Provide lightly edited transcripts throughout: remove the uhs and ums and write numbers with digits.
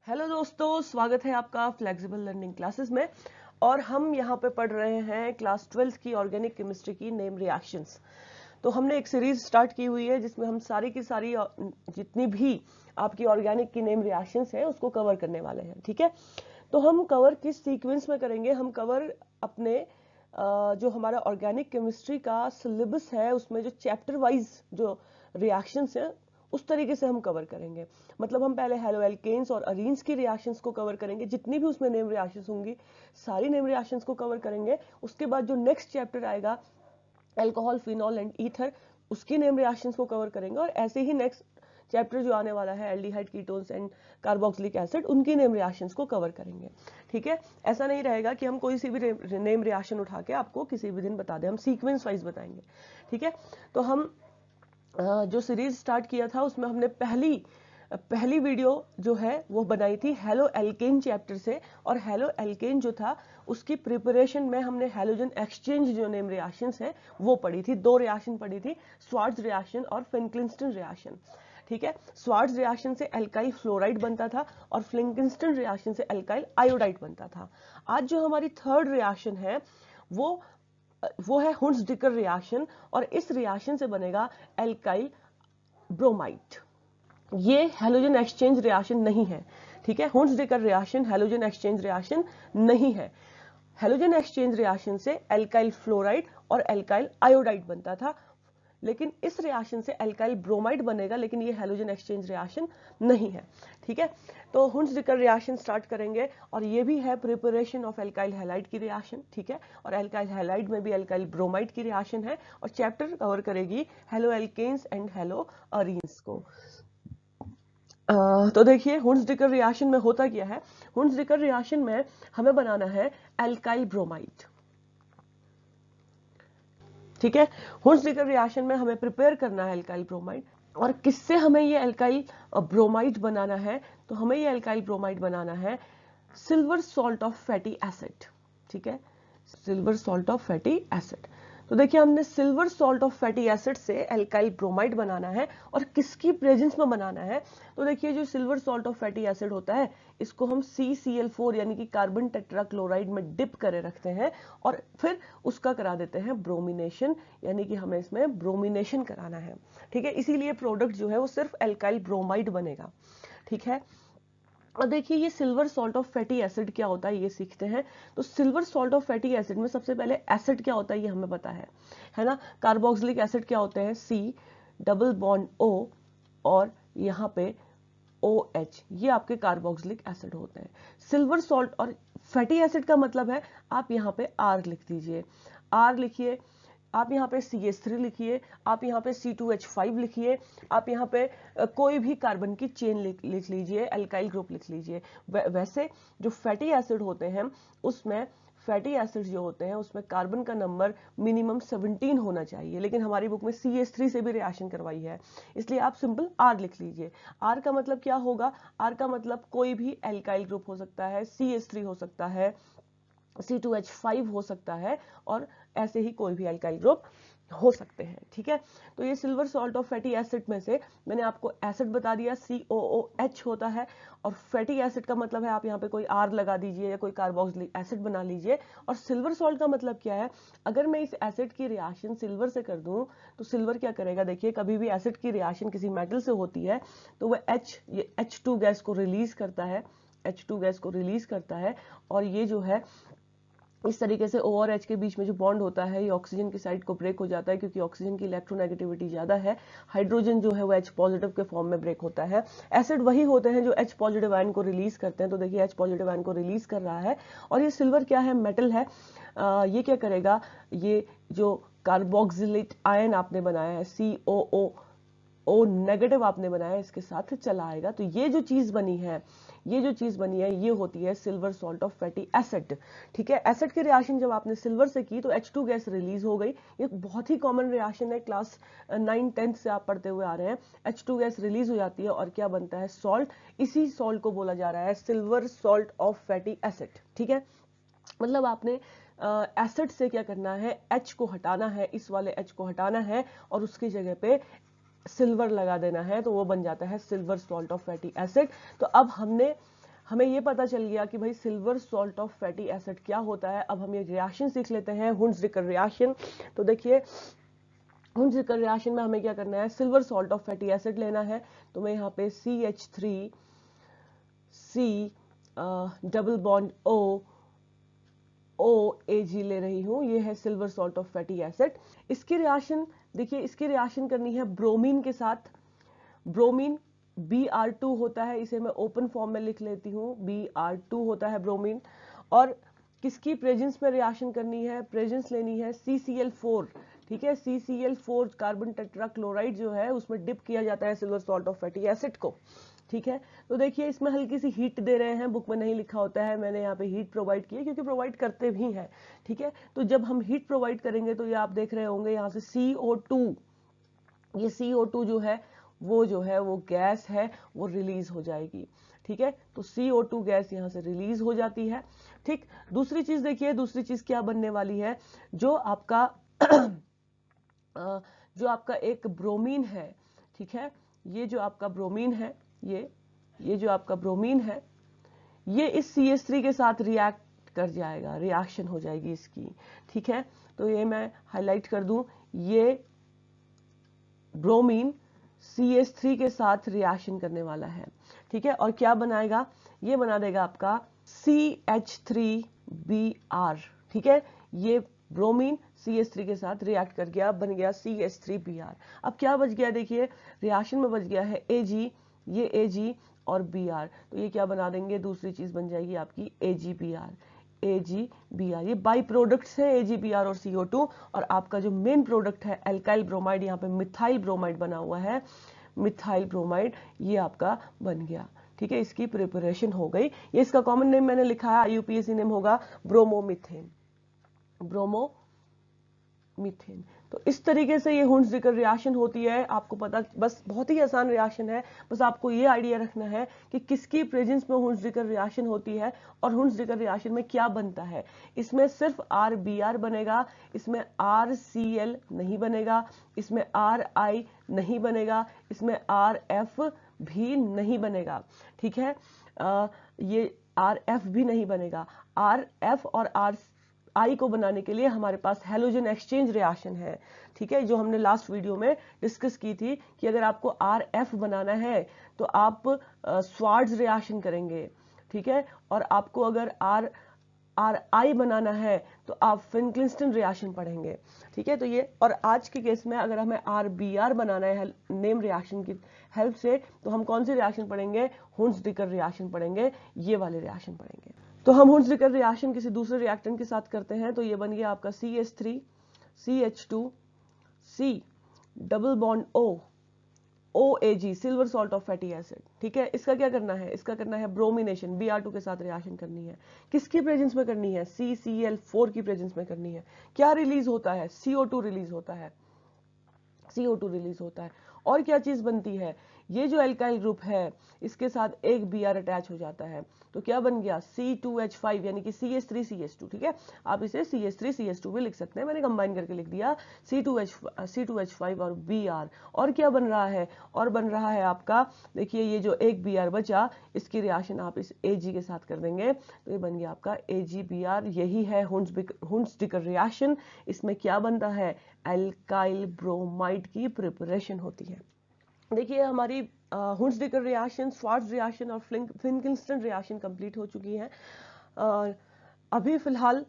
Hello दोस्तों, स्वागत है आपका फ्लेक्सिबल लर्निंग क्लासेस में। और हम यहाँ पे पढ़ रहे हैं क्लास 12th की ऑर्गेनिक केमिस्ट्री की नेम रिएक्शंस। तो हमने एक सीरीज स्टार्ट की हुई है जिसमें हम सारी की सारी जितनी भी आपकी ऑर्गेनिक की नेम रिएक्शंस है उसको कवर करने वाले हैं। ठीक है, तो हम कवर किस सीक्वेंस में करेंगे? हम कवर अपने जो हमारा ऑर्गेनिक केमिस्ट्री का सिलेबस है उसमें जो चैप्टर वाइज जो रिएक्शंस है उस तरीके से हम कवर करेंगे। मतलब हम पहले हेलो एल्केन्स और अरीन्स की रिएक्शंस को कवर करेंगे, जितनी भी उसमें नेम रिएक्शंस होंगी सारी नेम रिएक्शंस को कवर करेंगे। उसके बाद जो नेक्स्ट चैप्टर आएगा अल्कोहल, फिनॉल एंड ईथर, उसकी नेम रिएक्शंस को कवर करेंगे। और ऐसे ही नेक्स्ट चैप्टर जो आने वाला है aldehyde, ketones and carboxylic acid, उनकी नेम रिएक्शंस को कवर करेंगे। ठीक है, ऐसा नहीं रहेगा कि हम कोई सी भी नेम रिएक्शन उठा के आपको किसी भी दिन बता दें, हम सीक्वेंस वाइज बताएंगे। ठीक है, तो हम जो सीरीज स्टार्ट किया था उसमें हमने पहली वीडियो जो है वो बनाई थी हेलो एल्केन चैप्टर से। और हेलो एल्केन जो था उसकी प्रिपरेशन में हमने हैलोजन एक्सचेंज जो नेम रिएक्शंस है वो पढ़ी थी। दो रिएक्शन पढ़ी थी, स्वार्ट्ज रिएक्शन और फिनक्लिस्टन रिएक्शन। ठीक है, स्वार्ट्ज रिएक्शन से एल्काइल फ्लोराइड बनता था और फिनक्लिस्टन रिएक्शन से एल्काइल आयोडाइड बनता था। आज जो हमारी थर्ड रिएक्शन है वो है हुंस-डिकर रिएक्शन, और इस रिएक्शन से बनेगा एल्काइल ब्रोमाइड। ये हैलोजन एक्सचेंज रिएक्शन नहीं है। ठीक है, हुंस-डिकर रिएक्शन हैलोजन एक्सचेंज रिएक्शन नहीं है। हैलोजन एक्सचेंज रिएक्शन से एल्काइल फ्लोराइड और एल्काइल आयोडाइड बनता था, लेकिन इस रिएक्शन से एल्काइल ब्रोमाइड बनेगा, लेकिन ये हैलोजन एक्सचेंज रिएक्शन नहीं है। ठीक है, तो हुंस-डिकर रिएक्शन स्टार्ट करेंगे और ये भी है प्रिपरेशन ऑफ एल्काइल हैलाइड की रिएक्शन। ठीक है, और एल्काइल हैलाइड में भी एल्काइल ब्रोमाइड की रिएक्शन है, और चैप्टर कवर करेगी halo alkanes and halo arenes को। तो देखिए हुंस-डिकर रिएक्शन में होता क्या है। हुंस-डिकर रिएक्शन में हमें बनाना है एल्काइल ब्रोमाइड। ठीक है, हुंस-डिकर रिएक्शन में हमें प्रिपेयर करना है एल्काइल ब्रोमाइड। और किससे हमें ये एल्काइल ब्रोमाइड बनाना है? तो हमें ये एल्काइल ब्रोमाइड बनाना है silver salt of fatty acid. ठीक है, silver salt of fatty acid. तो देखिए हमने silver salt of fatty acid से एल्काइल ब्रोमाइड बनाना है, और किसकी प्रेजेंस में बनाना है? तो देखिए जो silver salt of fatty acid होता है इसको हम CCl4 यानी कि कार्बन टेट्राक्लोराइड में डिप करे रखते हैं, और फिर उसका करा देते हैं ब्रोमिनेशन, यानी कि हमें इसमें ब्रोमिनेशन कराना है। ठीक है, इसीलिए प्रोडक्ट जो है वो सिर्फ एल्काइल ब्रोमाइड बनेगा। ठीक है, और देखिए ये silver salt of fatty acid क्या होता है ये सीखते हैं। तो silver salt of fatty acid में सबसे पहले एसिड क्या होता है ये हमें पता है ना। कार्बोक्सिलिक एसिड क्या होते हैं? C डबल बॉन्ड O, और यहाँ पे OH, ये आपके कार्बोक्सिलिक एसिड होते हैं। सिल्वर सॉल्ट और फैटी एसिड का मतलब है, आप यहाँ पे R लिख दीजिए, R लिखिए, आप यहाँ पे CH3 लिखिए, आप यहाँ पे C2H5 लिखिए, आप यहाँ पे कोई भी कार्बन की चेन लिख लीजिए, एल्काइल ग्रुप लिख लीजिए। वैसे जो फैटी एसिड होते हैं उसमें फैटी एसिड जो होते हैं उसमें कार्बन का नंबर मिनिमम 17 होना चाहिए, लेकिन हमारी बुक में CH3 से भी रिएक्शन करवाई है, इसलिए आप सिंपल R लिख लीजिए। R का मतलब क्या होगा? R का मतलब कोई भी एल्काइल ग्रुप हो सकता है, CH3 हो सकता है, C2H5 हो सकता है, और ऐसे ही कोई भी एल्काइल ग्रुप हो सकते हैं। ठीक है, तो ये silver salt of fatty acid में से मैंने आपको एसिड बता दिया, COOH होता है, और फैटी एसिड का मतलब है आप यहाँ पे कोई R लगा दीजिए या कोई कार्बोक्सिलिक एसिड बना लीजिए। और सिल्वर सॉल्ट का मतलब क्या है? अगर मैं इस एसिड की रिएक्शन सिल्वर से कर दूं तो सिल्वर क्या करेगा? देखिए कभी भी एसिड की रिएक्शन किसी मेटल से होती है तो वह H2 गैस को रिलीज करता है, H2 गैस को रिलीज करता है, और ये जो है इस तरीके से O और H के बीच में जो बॉन्ड होता है ये ऑक्सीजन की साइड को ब्रेक हो जाता है, क्योंकि ऑक्सीजन की इलेक्ट्रोनेगेटिविटी ज्यादा है। हाइड्रोजन जो है वो H पॉजिटिव के फॉर्म में ब्रेक होता है। एसिड वही होते हैं जो H पॉजिटिव आयन को रिलीज करते हैं, तो देखिए H पॉजिटिव आयन को रिलीज कर रहा है। और ये सिल्वर क्या है? मेटल है। ये क्या करेगा? ये जो कार्बोक्सिलेट आयन आपने बनाया है COO नेगेटिव आपने बनाया है, इसके साथ चला आएगा। तो ये जो चीज बनी है ये होती है silver salt of fatty acid. ठीक है, एसिड की रिएक्शन जब आपने सिल्वर से की तो H2 गैस रिलीज हो गई। ये बहुत ही कॉमन रिएक्शन है, क्लास 9-10 से आप पढ़ते हुए आ रहे हैं। H2 गैस रिलीज हो जाती है और क्या बनता है? सॉल्ट। इसी सॉल्ट को बोला जा रहा है silver salt of fatty acid. ठीक है, मतलब आपने एसिड से क्या करना है? H को हटाना है, इस वाले H को हटाना है, और उसकी जगह पे सिल्वर लगा देना है, तो वो बन जाता है silver salt of fatty acid. तो अब हमने हमें ये पता चल गया कि भाई silver salt of fatty acid क्या होता है। अब हम ये रिएक्शन सीख लेते हैं, हुंस-डिकर रिएक्शन। तो देखिए हुंस-डिकर रिएक्शन में हमें क्या करना है, silver salt of fatty acid लेना है। तो मैं यहाँ पे CH3 C double bond OAG ले रही हूँ, ये है silver salt of fatty acid. इसकी रिएक्शन देखिए, इसकी रिएक्शन करनी है ब्रोमीन के साथ। ब्रोमीन Br2 होता है, इसे मैं ओपन फॉर्म में लिख लेती हूँ, Br2 होता है ब्रोमीन। और किसकी प्रेजेंस में रिएक्शन करनी है, प्रेजेंस लेनी है CCl4, ठीक है। CCl4 कार्बन टेट्राक्लोराइड जो है उसमें डिप किया जाता है silver salt of fatty acid को, ठीक है। तो देखिए इसमें हल्की सी हीट दे रहे हैं, बुक में नहीं लिखा होता है, मैंने यहाँ पे हीट प्रोवाइड की है क्योंकि प्रोवाइड करते भी हैं, ठीक है। तो जब हम हीट प्रोवाइड करेंगे तो ये आप देख रहे होंगे यहाँ से CO2, ये CO2 जो है वो गैस है, वो रिलीज हो जाएगी, ठीक है। तो CO2 गैस यहाँ से रिलीज हो जाती है, ठीक। दूसरी चीज देखिए, दूसरी चीज क्या बनने वाली है, जो आपका जो आपका एक ब्रोमीन है, ठीक है, ये जो आपका ब्रोमीन है, ये जो आपका ब्रोमीन है, ये इस CH3 के साथ रिएक्ट कर जाएगा, रिएक्शन हो जाएगी इसकी, ठीक है। तो ये मैं हाईलाइट कर दूं, ये ब्रोमीन CH3 के साथ रिएक्शन करने वाला है, ठीक है। और क्या बनाएगा, ये बना देगा आपका CH3Br, ठीक है। ये ब्रोमीन CH3 के साथ रिएक्ट कर गया, बन गया CH3Br। अब क्या बच गया, देखिए रिएक्शन में बच गया है Ag, ये Ag और Br, तो ये क्या बना देंगे, दूसरी चीज बन जाएगी आपकी AgBr। ये बाई प्रोडक्ट्स है AgBr और CO2। और आपका जो मेन प्रोडक्ट है एल्काइल ब्रोमाइड, यहाँ पे मिथाइल ब्रोमाइड बना हुआ है, मिथाइल ब्रोमाइड ये आपका बन गया, ठीक है। इसकी प्रिपरेशन हो गई। ये इसका कॉमन नेम मैंने लिखा है, IUPAC नेम होगा ब्रोमोमीथेन, ब्रोमोमीथेन। तो इस तरीके से ये हुंस-डिकर रिएक्शन होती है। आपको पता, बस बहुत ही आसान रिएक्शन है, बस आपको ये आइडिया रखना है कि किसकी प्रेजेंस में हुंस-डिकर रिएक्शन होती है और हुंस-डिकर रिएक्शन में क्या बनता है। इसमें सिर्फ RBr बनेगा, इसमें RCl नहीं बनेगा, इसमें RI नहीं बनेगा, इसमें RF भी नहीं बनेगा, ठीक है। ये RF भी नहीं बनेगा। RF और RI को बनाने के लिए हमारे पास हैलोजन एक्सचेंज रिएक्शन है, ठीक है, जो हमने लास्ट वीडियो में डिस्कस की थी कि अगर आपको RF बनाना है तो आप स्वार्ट्ज रिएक्शन करेंगे, ठीक है। और आपको अगर RI बनाना है तो आप फिनक्लिस्टन रिएक्शन पढ़ेंगे, ठीक है। तो ये, और आज के केस में अगर हमें RBr बनाना है नेम रिएक्शन की हेल्प से, तो हम कौन सी रिएक्शन पढ़ेंगे, हुंस-डिकर रिएक्शन पढ़ेंगे, ये वाले रिएक्शन पढ़ेंगे। तो हम हुंस-डिकर रिएक्शन किसी दूसरे रिएक्टेंट के साथ करते हैं। तो ये बन गया आपका CH3 CH2 C double bond OAG, silver salt of fatty acid, ठीक है। इसका क्या करना है, इसका करना है ब्रोमिनेशन, Br2 के साथ रिएक्शन करनी है। किसकी प्रेजेंस में करनी है, CCl4 की प्रेजेंस में करनी है। क्या रिलीज होता है, CO2 रिलीज होता है, CO2 रिलीज होता है। और क्या चीज बनती है, ये जो एल्काइल ग्रुप है इसके साथ एक Br अटैच हो जाता है, तो क्या बन गया C2H5 यानी कि CH3CH2, ठीक है। आप इसे CH3CH2 भी लिख सकते हैं, मैंने कंबाइन करके लिख दिया C2H5 और Br। और क्या बन रहा है, और बन रहा है आपका, देखिए ये जो एक Br बचा, इसकी रिएक्शन आप इस Ag के साथ कर देंगे, तो ये बन गया आपका AgBr। यही है हुंस-डिकर रिएक्शन। इसमें क्या बनता है, एल्काइल ब्रोमाइड की प्रिपरेशन होती है। देखिए हमारी हुंस-डिकर रिएक्शन, स्वार्ट्ज रिएक्शन और फिनक्लिस्टन रिएक्शन कंप्लीट हो चुकी है। अभी फिलहाल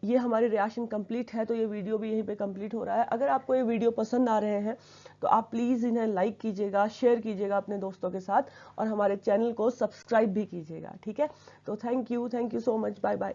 ये हमारी रिएक्शन कंप्लीट है, तो ये वीडियो भी यहीं पे कंप्लीट हो रहा है। अगर आपको ये वीडियो पसंद आ रहे हैं तो आप प्लीज़ इन्हें लाइक कीजिएगा, शेयर कीजिएगा अपने दोस्तों के साथ, और हमारे चैनल को सब्सक्राइब भी कीजिएगा, ठीक है। तो thank you so much, bye bye.